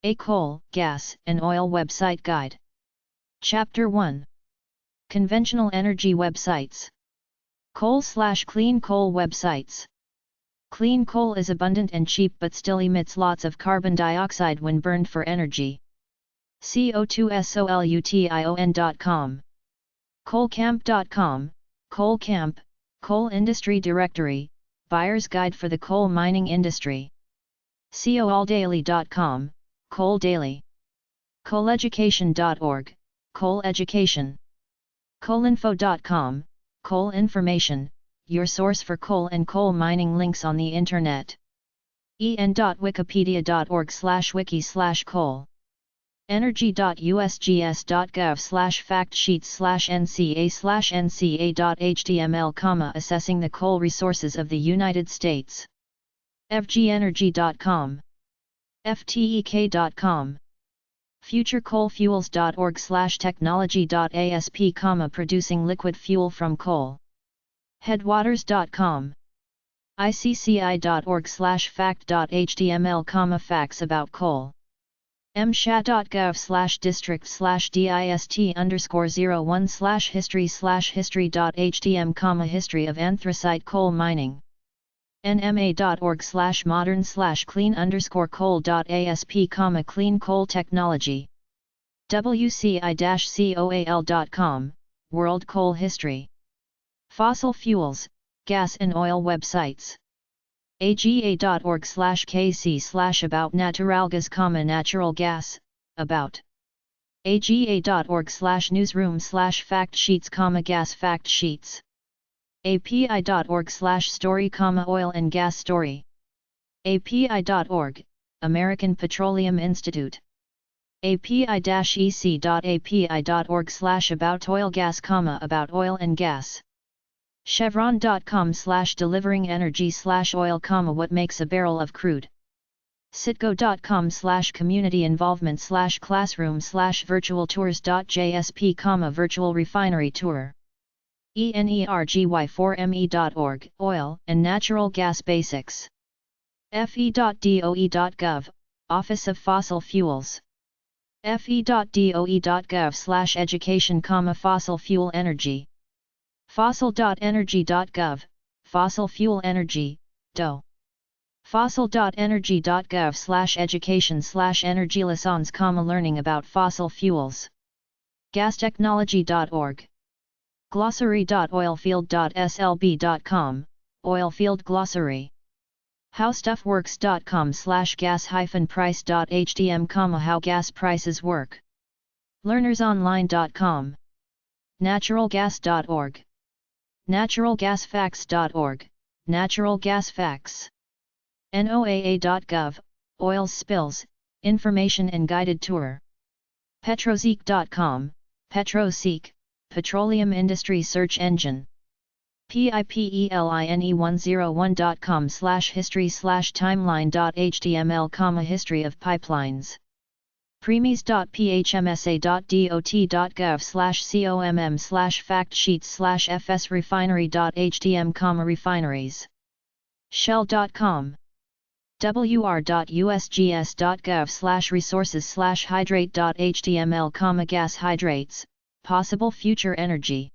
A Coal, Gas, and Oil Website Guide. Chapter 1. Conventional Energy Websites. Coal/clean coal websites. Clean coal is abundant and cheap but still emits lots of carbon dioxide when burned for energy. CO2solution.com. Coalcamp.com, Coal Camp, Coal Industry Directory, Buyer's Guide for the Coal Mining Industry. coaldaily.com, Coal Daily. Coaleducation.org, Coal Education. Coalinfo.com, Coal Information, your source for coal and coal mining links on the Internet. en.wikipedia.org/wiki/coal. energy.usgs.gov/factsheets/nca/nca.html, assessing the coal resources of the United States. fgenergy.com. ftek.com. futurecoalfuels.org/technology.asp, producing liquid fuel from coal. Headwaters.com. icci.org/fact.html, facts about coal. mshat.gov/district/dist_01/history/history.htm, history of anthracite coal mining. nma.org/modern/clean_coal.asp, clean coal technology. wci-coal.com, World Coal History. Fossil fuels, gas and oil websites. aga.org/kc/about naturalgas, natural gas, about. aga.org/newsroom/fact sheets, gas fact sheets. api.org/story, oil and gas story. api.org, American Petroleum Institute. api-ec.api.org/about oil gas, about oil and gas. Chevron.com/delivering energy/oil, what makes a barrel of crude. Citgo.com/community involvement/classroom/virtual tours.jsp, virtual refinery tour. energy4me.org, oil and natural gas basics. fe.doe.gov, Office of Fossil Fuels. fe.doe.gov/education, fossil fuel energy. fossil.energy.gov, fossil fuel energy, DOE. fossil.energy.gov/education/energy lessons, learning about fossil fuels. gastechnology.org. glossary.oilfield.slb.com, oilfield glossary. howstuffworks.com/gas-price.htm, how gas prices work. learnersonline.com. naturalgas.org. naturalgasfacts.org, natural gas facts. noaa.gov, oil spills, information and guided tour. petroseek.com, petroseek, petroleum industry search engine. pipeline101.com/history/timeline.html, history of pipelines. premies.phmsa.dot.gov/comm/fact sheets/fs-refinery.htm, refineries. shell.com. wr.usgs.gov/resources/hydrate.html, gas hydrates, possible future energy.